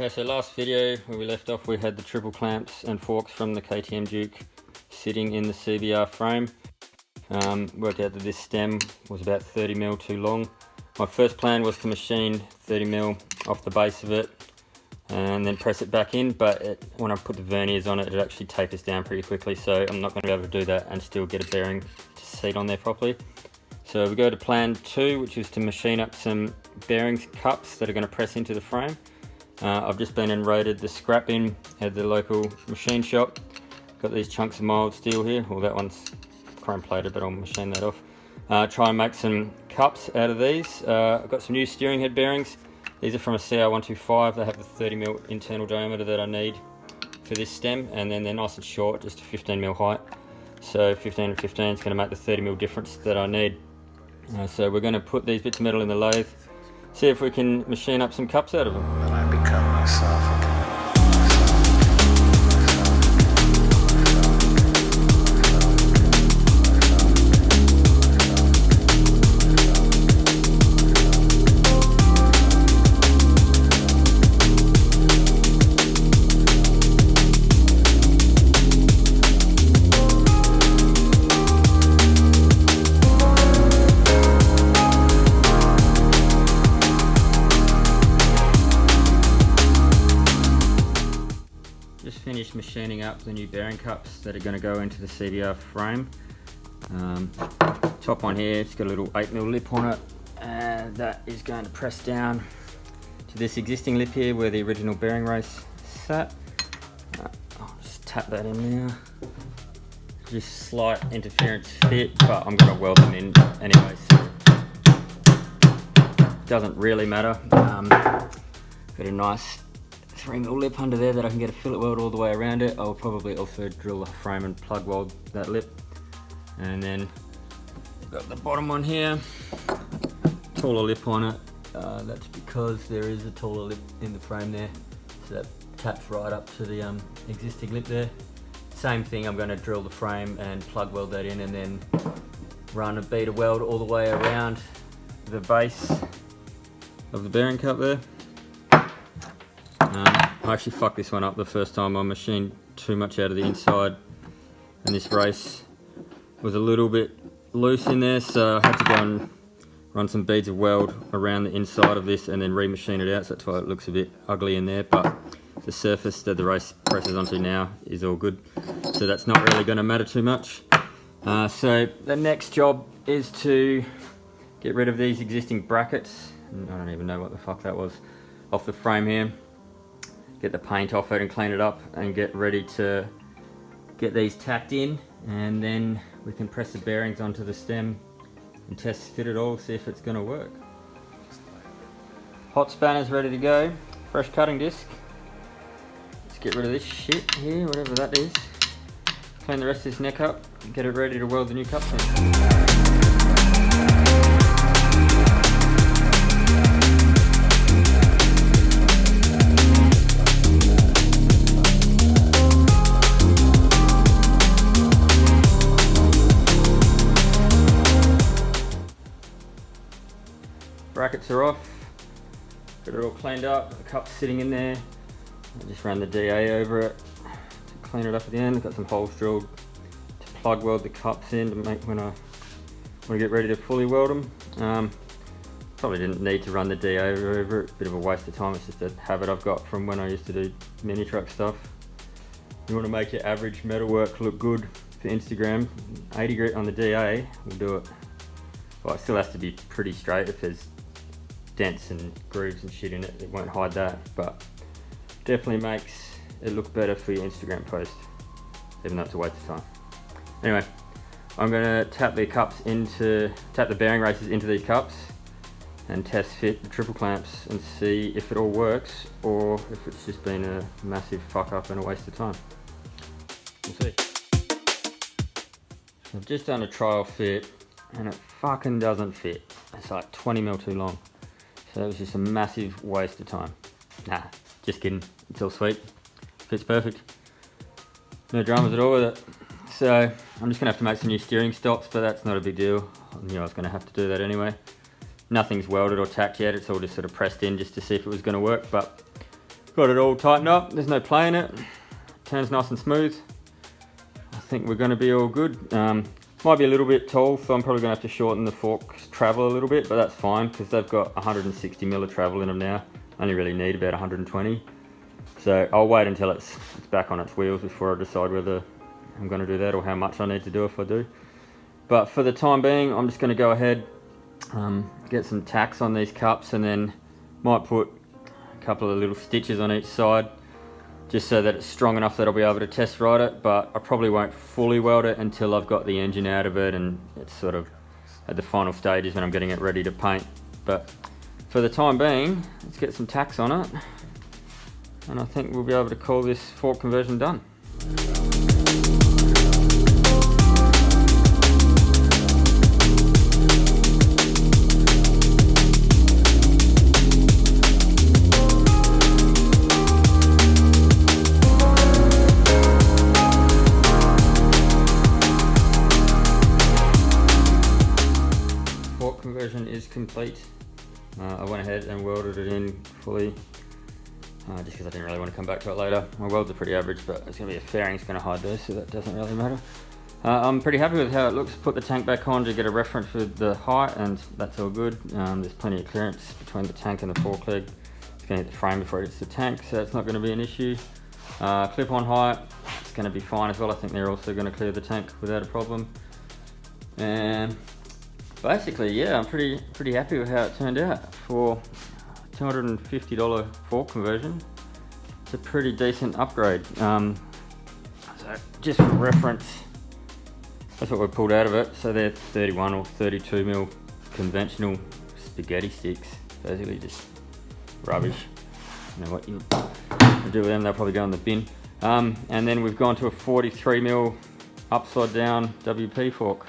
Okay, so last video where we left off, we had the triple clamps and forks from the KTM Duke sitting in the CBR frame. Worked out that this stem was about 30mm too long. My first plan was to machine 30mm off the base of it and then press it back in, but when I put the verniers on it, it actually tapers down pretty quickly, so I'm not going to be able to do that and still get a bearing to seat on there properly. So we go to plan 2, which is to machine up some bearings cups that are going to press into the frame. I've just been and raided the scrap bin at the local machine shop. Got these chunks of mild steel here. Well, that one's chrome plated, but I'll machine that off. Try and make some cups out of these. I've got some new steering head bearings. These are from a CBR125. They have the 30mm internal diameter that I need for this stem, and then they're nice and short, just a 15mm height. So 15 and 15 is going to make the 30mm difference that I need. So we're going to put these bits of metal in the lathe, see if we can machine up some cups out of them. And I become myself again. Just finished machining up the new bearing cups that are going to go into the CBR frame. Top one here, it's got a little 8mm lip on it, and that is going to press down to this existing lip here where the original bearing race sat. I'll just tap that in there. Just slight interference fit, but I'm going to weld them in anyway, so it doesn't really matter. Got a nice 3mm lip under there that I can get a fillet weld all the way around it. I'll probably also drill the frame and plug weld that lip. And then got the bottom one here, taller lip on it. That's because there is a taller lip in the frame there, so that taps right up to the existing lip there. Same thing, I'm going to drill the frame and plug weld that in, and then run a bead of weld all the way around the base of the bearing cup there. I actually fucked this one up the first time. I machined too much out of the inside, and this race was a little bit loose in there, so I had to go and run some beads of weld around the inside of this and then remachine it out, so that's why it looks a bit ugly in there, but the surface that the race presses onto now is all good, so that's not really going to matter too much. So the next job is to get rid of these existing brackets. I don't even know what the fuck that was, off the frame here. Get the paint off it and clean it up and get ready to get these tacked in, and then we can press the bearings onto the stem and test fit it all, see if it's going to work. Hot spanner's ready to go, fresh cutting disc. Let's get rid of this shit here, whatever that is. Clean the rest of this neck up and get it ready to weld the new cups in. Brackets are off, got it all cleaned up, the cup's sitting in there. I just ran the DA over it to clean it up at the end. I've got some holes drilled to plug weld the cups in to make when I get ready to fully weld them. Probably didn't need to run the DA over it, bit of a waste of time. It's just a habit I've got from when I used to do mini truck stuff. You want to make your average metalwork look good for Instagram, 80 grit on the DA will do it. Well, it still has to be pretty straight. If there's dents and grooves and shit in it, it won't hide that, but definitely makes it look better for your Instagram post, even though it's a waste of time. Anyway, I'm gonna tap the bearing races into these cups and test fit the triple clamps and see if it all works or if it's just been a massive fuck up and a waste of time. We'll see. I've just done a trial fit and it fucking doesn't fit. It's like 20mm too long. So it was just a massive waste of time. Nah, just kidding. It's all sweet. Fits perfect. No dramas at all with it. So I'm just gonna have to make some new steering stops, but that's not a big deal. I knew I was gonna have to do that anyway. Nothing's welded or tacked yet. It's all just sort of pressed in just to see if it was gonna work, but Got it all tightened up, there's no play in it. Turns nice and smooth. I think we're going to be all good. Might be a little bit tall, so I'm probably going to have to shorten the forks travel a little bit, but that's fine because they've got 160 mil of travel in them now. Only really need about 120. So I'll wait until it's back on its wheels before I decide whether I'm going to do that or how much I need to do if I do. But for the time being, I'm just going to go ahead, get some tacks on these cups, and then might put a couple of little stitches on each side just so that it's strong enough that I'll be able to test ride it, but I probably won't fully weld it until I've got the engine out of it and it's sort of at the final stages when I'm getting it ready to paint. But for the time being, let's get some tacks on it, and I think we'll be able to call this fork conversion done. Conversion is complete. I went ahead and welded it in fully just because I didn't really want to come back to it later. My welds are pretty average, but it's going to be a fairing, it's going to hide those, so that doesn't really matter. I'm pretty happy with how it looks. Put the tank back on to get a reference with the height, and that's all good. There's plenty of clearance between the tank and the fork leg. It's going to hit the frame before it hits the tank, so that's not going to be an issue. Clip-on height, it's going to be fine as well. I think they're also going to clear the tank without a problem. And basically, yeah, I'm pretty happy with how it turned out. For $250 fork conversion, it's a pretty decent upgrade. So just for reference, that's what we pulled out of it. So they're 31 or 32 mil conventional spaghetti sticks, basically just rubbish. You know what you do with them, they'll probably go in the bin. And then we've gone to a 43 mil upside down WP fork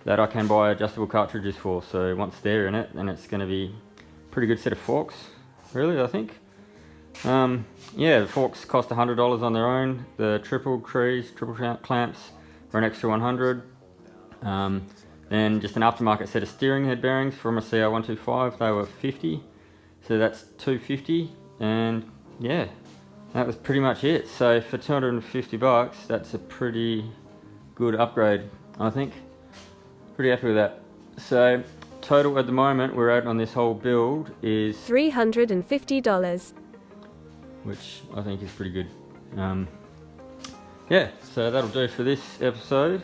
that I can buy adjustable cartridges for. So once they're in it, then it's going to be a pretty good set of forks, really, I think. Yeah, the forks cost $100 on their own. The triple clamps for an extra 100. Then just an aftermarket set of steering head bearings from a CBR125, they were 50. So that's $250, and yeah, that was pretty much it. So for $250, that's a pretty good upgrade, I think. Pretty happy with that. So total at the moment we're at on this whole build is $350, which I think is pretty good. Yeah, so that'll do for this episode.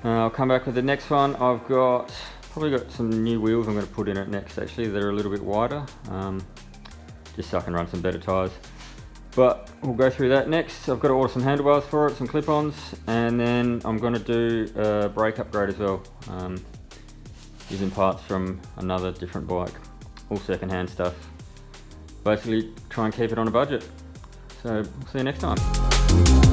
I'll come back with the next one. I've probably got some new wheels I'm going to put in it next, actually. They're a little bit wider, just so I can run some better tyres. But we'll go through that next. I've got to order some handlebars for it, some clip-ons, and then I'm going to do a brake upgrade as well, using parts from another different bike, all second-hand stuff. Basically try and keep it on a budget. So we'll see you next time.